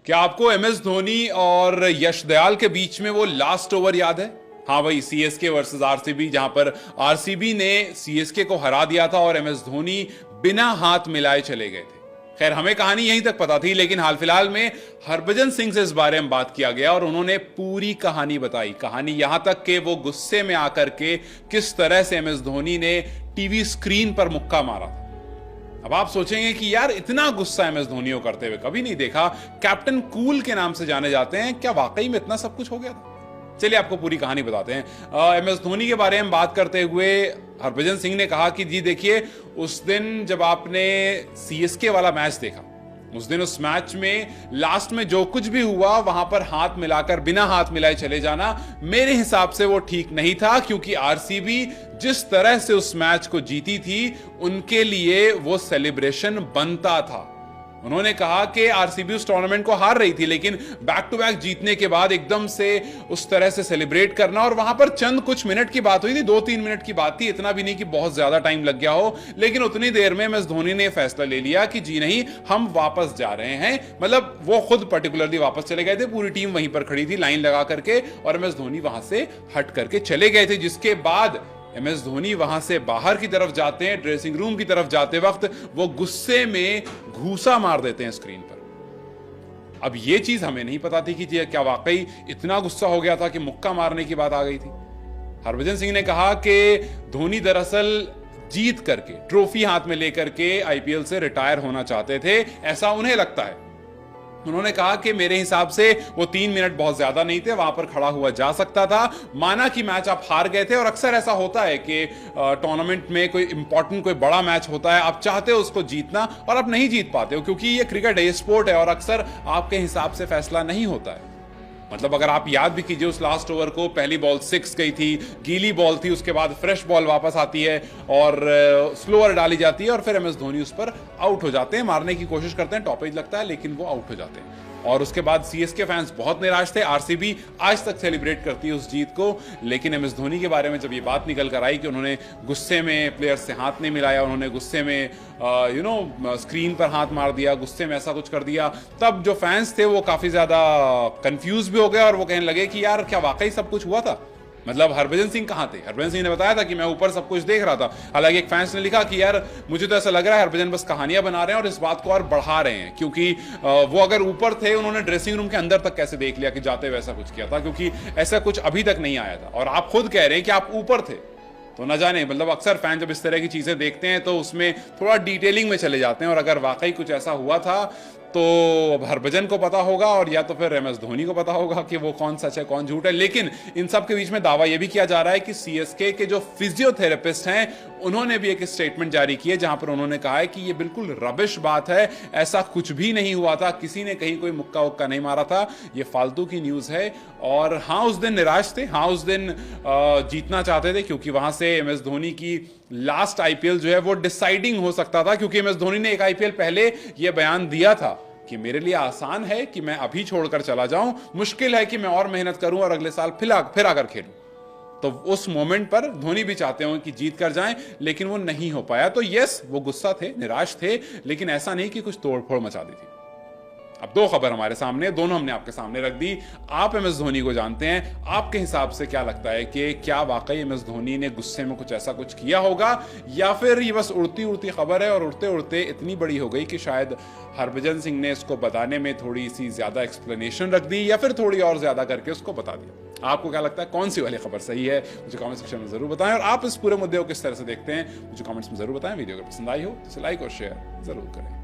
क्या आपको M S Dhoni और यश दयाल के बीच में वो लास्ट ओवर याद है? हाँ भाई, सीएसके वर्सेस आरसीबी, जहां पर आरसीबी ने सीएसके को हरा दिया था और एम एस धोनी बिना हाथ मिलाए चले गए थे। खैर, हमें कहानी यहीं तक पता थी, लेकिन हाल फिलहाल में हरभजन सिंह से इस बारे में बात किया गया और उन्होंने पूरी कहानी बताई। कहानी यहां तक कि वो गुस्से में आकर के किस तरह से एम एस धोनी ने टीवी स्क्रीन पर मुक्का मारा था। अब आप सोचेंगे कि यार, इतना गुस्सा एम एस धोनी को करते हुए कभी नहीं देखा। कैप्टन कूल के नाम से जाने जाते हैं, क्या वाकई में इतना सब कुछ हो गया था? चलिए आपको पूरी कहानी बताते हैं। एम एस धोनी के बारे में बात करते हुए हरभजन सिंह ने कहा कि जी देखिए, उस दिन जब आपने सीएसके वाला मैच देखा, उस दिन उस मैच में लास्ट में जो कुछ भी हुआ, वहां पर हाथ मिलाकर बिना हाथ मिलाए चले जाना, मेरे हिसाब से वो ठीक नहीं था, क्योंकि आरसीबी जिस तरह से उस मैच को जीती थी, उनके लिए वो सेलिब्रेशन बनता था। उन्होंने कहा कि आरसीबी उस टूर्नामेंट को हार रही थी, लेकिन बैक टू बैक जीतने के बाद एकदम से उस तरह से सेलिब्रेट करना, और वहां पर चंद कुछ मिनट की बात हुई थी, 2-3 मिनट की बात थी, इतना भी नहीं कि बहुत ज्यादा टाइम लग गया हो, लेकिन उतनी देर में एम एस धोनी ने फैसला ले लिया कि जी नहीं, हम वापस जा रहे हैं। मतलब वो खुद पर्टिकुलरली वापस चले गए थे, पूरी टीम वहीं पर खड़ी थी लाइन लगा करके, और एम एस धोनी वहां से हट करके चले गए थे। जिसके बाद एम एस धोनी वहां से बाहर की तरफ जाते हैं, ड्रेसिंग रूम की तरफ जाते वक्त वो गुस्से में घूसा मार देते हैं स्क्रीन पर। अब ये चीज हमें नहीं पता थी कि क्या वाकई इतना गुस्सा हो गया था कि मुक्का मारने की बात आ गई थी। हरभजन सिंह ने कहा कि धोनी दरअसल जीत करके, ट्रॉफी हाथ में लेकर के आईपीएल से रिटायर होना चाहते थे, ऐसा उन्हें लगता है। उन्होंने कहा कि मेरे हिसाब से वो 3 मिनट बहुत ज्यादा नहीं थे, वहां पर खड़ा हुआ जा सकता था। माना कि मैच आप हार गए थे, और अक्सर ऐसा होता है कि टूर्नामेंट में कोई इंपॉर्टेंट, कोई बड़ा मैच होता है, आप चाहते हो उसको जीतना और आप नहीं जीत पाते हो, क्योंकि ये क्रिकेट है, स्पोर्ट है, और अक्सर आपके हिसाब से फैसला नहीं होता है। मतलब अगर आप याद भी कीजिए, उस लास्ट ओवर को पहली बॉल 6 गई थी, गीली बॉल थी, उसके बाद फ्रेश बॉल वापस आती है और स्लोअर डाली जाती है, और फिर एम एस धोनी उस पर आउट हो जाते हैं। मारने की कोशिश करते हैं, टॉपेज लगता है, लेकिन वो आउट हो जाते हैं। और उसके बाद सीएसके फैंस बहुत निराश थे। आरसीबी आज तक सेलिब्रेट करती है उस जीत को, लेकिन एम एस धोनी के बारे में जब ये बात निकल कर आई कि उन्होंने गुस्से में प्लेयर्स से हाथ नहीं मिलाया, उन्होंने गुस्से में स्क्रीन पर हाथ मार दिया, गुस्से में ऐसा कुछ कर दिया, तब जो फैंस थे वो काफी ज्यादा कंफ्यूज भी हो गए और वो कहने लगे कि यार, क्या वाकई सब कुछ हुआ था? मतलब हरभजन सिंह कहां थे? हरभजन सिंह ने बताया था कि मैं ऊपर सब कुछ देख रहा था। हालांकि एक फैंस ने लिखा कि यार, मुझे तो ऐसा लग रहा है हरभजन बस कहानियां बना रहे हैं और इस बात को और बढ़ा रहे हैं, क्योंकि वो अगर ऊपर थे, उन्होंने ड्रेसिंग रूम के अंदर तक कैसे देख लिया कि जाते हुए ऐसा कुछ किया था, क्योंकि ऐसा कुछ अभी तक नहीं आया था। और आप खुद कह रहे हैं कि आप ऊपर थे, तो न जाने, मतलब अक्सर फैन जब इस तरह की चीजें देखते हैं तो उसमें थोड़ा डिटेलिंग में चले जाते हैं, और अगर वाकई कुछ ऐसा हुआ था तो हरभजन को पता होगा, और या तो फिर एम एस धोनी को पता होगा कि वो कौन सच है कौन झूठ है। लेकिन इन सब के बीच में दावा यह भी किया जा रहा है कि सीएसके के जो फिजियोथेरेपिस्ट हैं, उन्होंने भी एक स्टेटमेंट जारी की है, जहां पर उन्होंने कहा है कि ये बिल्कुल रबिश बात है, ऐसा कुछ भी नहीं हुआ था, किसी ने कहीं कोई मुक्का उक्का नहीं मारा था, ये फालतू की न्यूज है। और हाँ, उस दिन निराश थे, हाँ उस दिन जीतना चाहते थे, क्योंकि वहां से एम एस धोनी की लास्ट आईपीएल जो है वो डिसाइडिंग हो सकता था, क्योंकि एम एस धोनी ने एक आईपीएल पहले यह बयान दिया था कि मेरे लिए आसान है कि मैं अभी छोड़कर चला जाऊं, मुश्किल है कि मैं और मेहनत करूं और अगले साल फिर आकर खेलूं। तो उस मोमेंट पर धोनी भी चाहते हो कि जीत कर जाएं, लेकिन वो नहीं हो पाया। तो यस, वो गुस्सा थे, निराश थे, लेकिन ऐसा नहीं कि कुछ तोड़फोड़ मचा दी थी। अब 2 खबर हमारे सामने, दोनों हमने आपके सामने रख दी। आप एम एस धोनी को जानते हैं, आपके हिसाब से क्या लगता है कि क्या वाकई एम एस धोनी ने गुस्से में कुछ ऐसा कुछ किया होगा, या फिर ये बस उड़ती उड़ती खबर है और उड़ते उड़ते इतनी बड़ी हो गई कि शायद हरभजन सिंह ने इसको बताने में थोड़ी सी ज्यादा एक्सप्लेनेशन रख दी, या फिर थोड़ी और ज्यादा करके उसको बता दिया? आपको क्या लगता है, कौन सी वाली खबर सही है? मुझे कमेंट सेक्शन में जरूर बताएं, और आप इस पूरे मुद्दे को किस तरह से देखते हैं मुझे कमेंट्स में जरूर बताएं। वीडियो अगर पसंद आई हो तो इसे लाइक और शेयर जरूर करें।